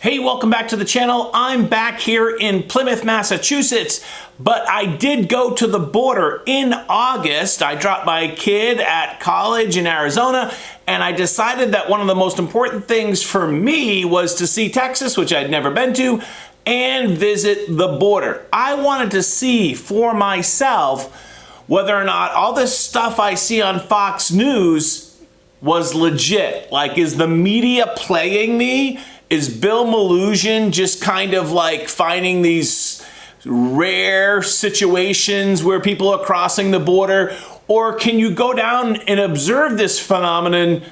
Hey, welcome back to the channel. I'm back here in Plymouth, Massachusetts, but I did go to the border in August. I dropped my kid at college in Arizona, and I decided that one of the most important things for me was to see Texas, which I'd never been to, and visit the border. I wanted to see for myself whether or not all this stuff I see on Fox News was legit. Like, is the media playing me? Is Bill Maloogian just kind of like finding these rare situations where people are crossing the border? Or can you go down and observe this phenomenon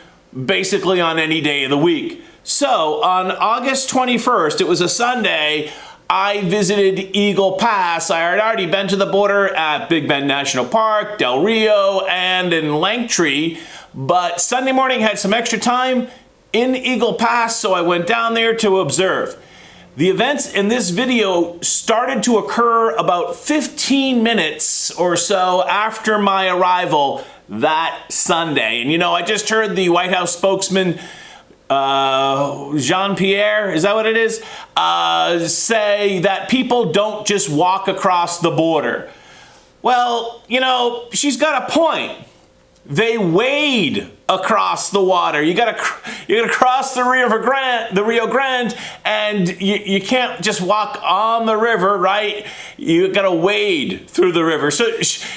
basically on any day of the week? So on August 21st, it was a Sunday, I visited Eagle Pass. I had already been to the border at Big Bend National Park, Del Rio, and in Langtree, but Sunday morning had some extra time in Eagle Pass, so I went down there to observe. The events in this video started to occur about 15 minutes or so after my arrival that Sunday. And you know, I just heard the White House spokesman, Jean-Pierre, is that what it is? Say that people don't just walk across the border. Well, you know, she's got a point. They wade across the water. You gotta cross the Rio Grande, and you can't just walk on the river, right? You gotta wade through the river. So,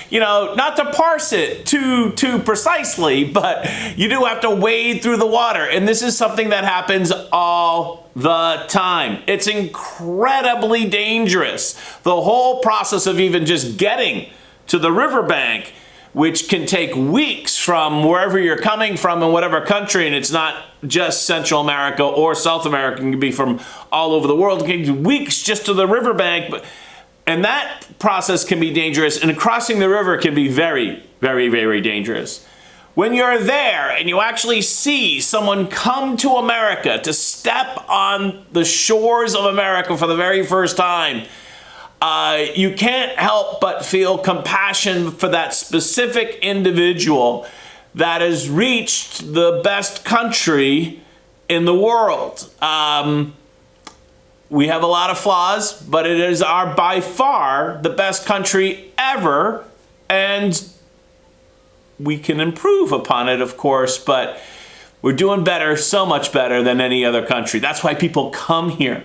you know, not to parse it too precisely, but you do have to wade through the water. And this is something that happens all the time. It's incredibly dangerous. The whole process of even just getting to the riverbank, which can take weeks from wherever you're coming from in whatever country, and it's not just Central America or South America, it can be from all over the world. It can take weeks just to the riverbank, and that process can be dangerous, and crossing the river can be very, very, very dangerous. When you're there and you actually see someone come to America to step on the shores of America for the very first time, you can't help but feel compassion for that specific individual that has reached the best country in the world. We have a lot of flaws, but it is by far the best country ever, and we can improve upon it, of course, but we're doing better, so much better than any other country. That's why people come here.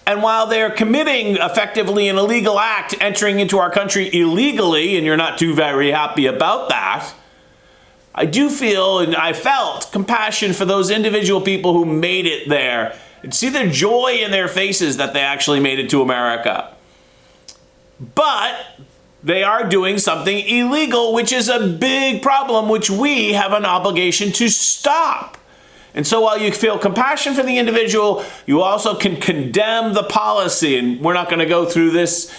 And while they're committing effectively an illegal act, entering into our country illegally, and you're not too very happy about that, I do feel, and I felt, compassion for those individual people who made it there. And see the joy in their faces that they actually made it to America. But they are doing something illegal, which is a big problem, which we have an obligation to stop. And so while you feel compassion for the individual, you also can condemn the policy. And we're not going to go through this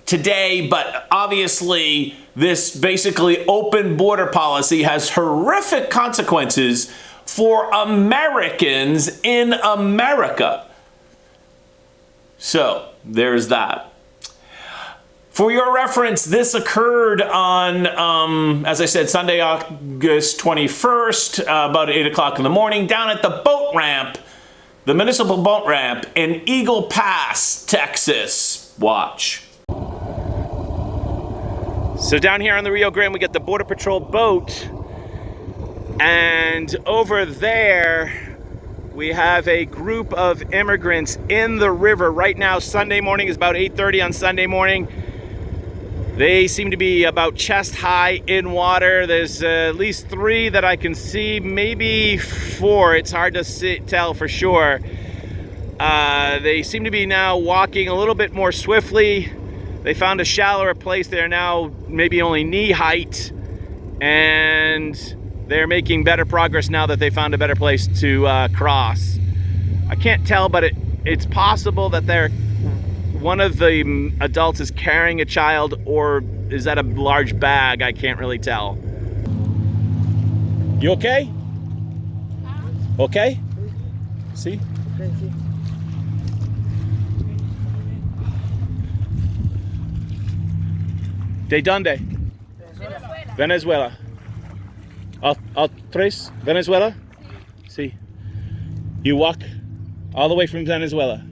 today, but obviously this basically open border policy has horrific consequences for Americans in America. So there's that. For your reference, this occurred on, as I said, Sunday, August 21st, about 8 o'clock in the morning, down at the boat ramp, the municipal boat ramp in Eagle Pass, Texas. Watch. So down here on the Rio Grande, we get the Border Patrol boat, and over there, we have a group of immigrants in the river. Right now, Sunday morning is about 8:30 on Sunday morning. They seem to be about chest high in water. There's at least 3 that I can see, maybe 4. It's hard to tell for sure. They seem to be now walking a little bit more swiftly. They found a shallower place. They're now maybe only knee height, and they're making better progress now that they found a better place to cross. I can't tell, but it's possible that one of the adults is carrying a child, or is that a large bag? I can't really tell. You okay? Okay? See? Okay, see. ¿De dónde? Venezuela. ¿Al tres? ¿Venezuela? Sí. You walk all the way from Venezuela.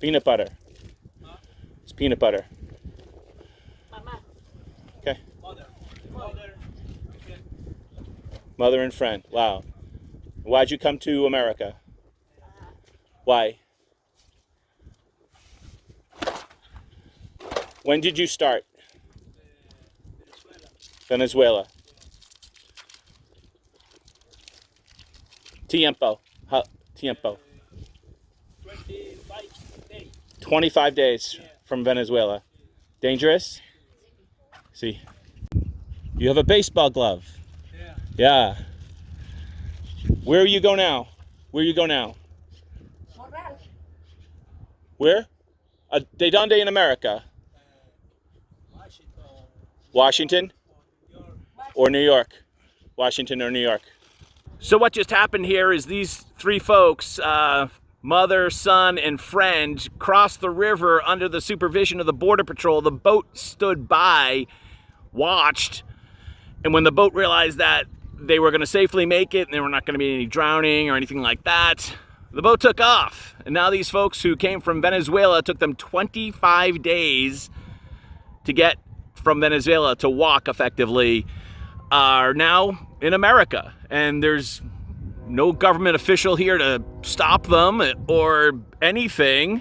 Peanut butter. It's peanut butter. Okay. Mother and friend. Wow. Why'd you come to America? Why? When did you start? Venezuela. Tiempo. Tiempo. 25 days from Venezuela. Dangerous? See. You have a baseball glove. Yeah. Where you go now? Where you go now? Where? De donde in America? Washington? Or New York? Washington or New York? So what just happened here is these three folks, mother, son, and friend, crossed the river under the supervision of the Border Patrol. The boat stood by, watched, and when the boat realized that they were going to safely make it and there were not going to be any drowning or anything like that, the boat took off. And now these folks who came from Venezuela, it took them 25 days to get from Venezuela to walk effectively, are now in America. And there's no government official here to stop them or anything.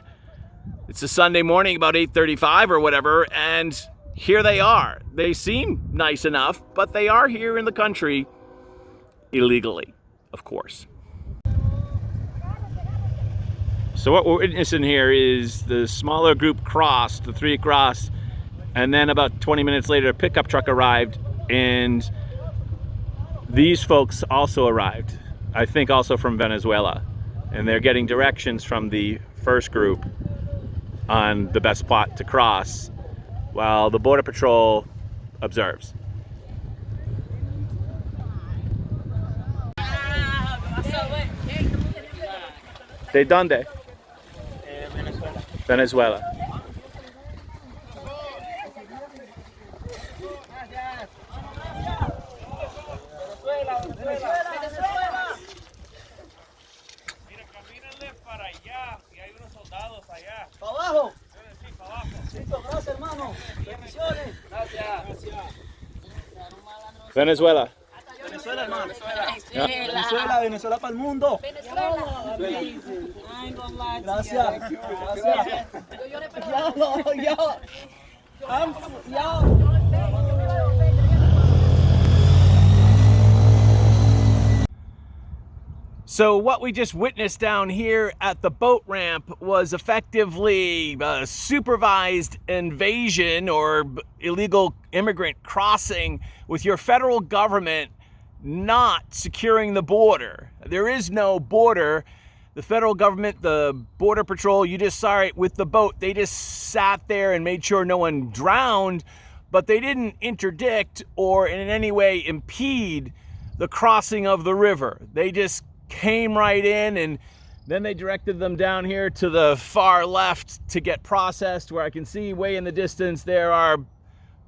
It's a Sunday morning about 8:35 or whatever, and here they are. They seem nice enough, but they are here in the country illegally, of course. So what we're witnessing here is the smaller group crossed, the three crossed, and then about 20 minutes later a pickup truck arrived, and these folks also arrived, I think also from Venezuela, and they're getting directions from the first group on the best spot to cross while the Border Patrol observes. ¿De dónde? Venezuela. Venezuela. Mira, camínenle para allá, y hay unos soldados allá. ¿Para abajo? Sí, para abajo. Listo, gracias, hermano. Bendiciones. Gracias. Venezuela. Venezuela, hermano. Yeah. Venezuela, Venezuela para el mundo. Venezuela. Gracias. Gracias. Yo. So what we just witnessed down here at the boat ramp was effectively a supervised invasion or illegal immigrant crossing with your federal government not securing the border. There is no border. The federal government, the Border Patrol, you just saw it with the boat. They just sat there and made sure no one drowned, but they didn't interdict or in any way impede the crossing of the river. They just came right in, and then they directed them down here to the far left to get processed, where I can see way in the distance there are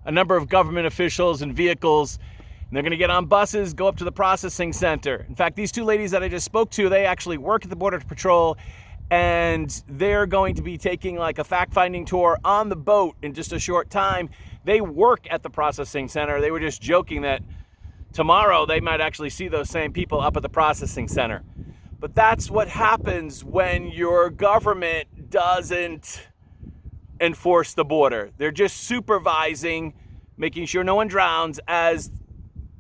a number of government officials and vehicles, and they're going to get on buses, go up to the processing center. In fact, these two ladies that I just spoke to, they actually work at the Border Patrol, and they're going to be taking like a fact-finding tour on the boat in just a short time. They work at the processing center. They were just joking that tomorrow they might actually see those same people up at the processing center. But that's what happens when your government doesn't enforce the border. They're just supervising, making sure no one drowns as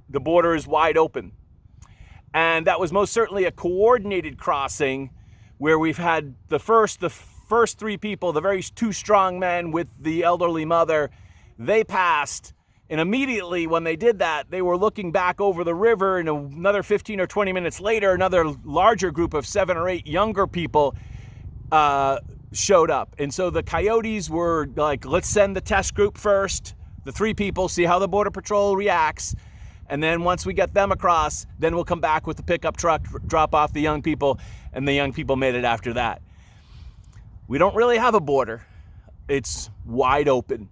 the border is wide open. And that was most certainly a coordinated crossing where we've had the first three people, the very two strong men with the elderly mother, they passed. And immediately when they did that, they were looking back over the river, and another 15 or 20 minutes later, another larger group of 7 or 8 younger people showed up. And so the coyotes were like, let's send the test group first, the 3 people, see how the Border Patrol reacts. And then once we get them across, then we'll come back with the pickup truck, drop off the young people, and the young people made it after that. We don't really have a border. It's wide open.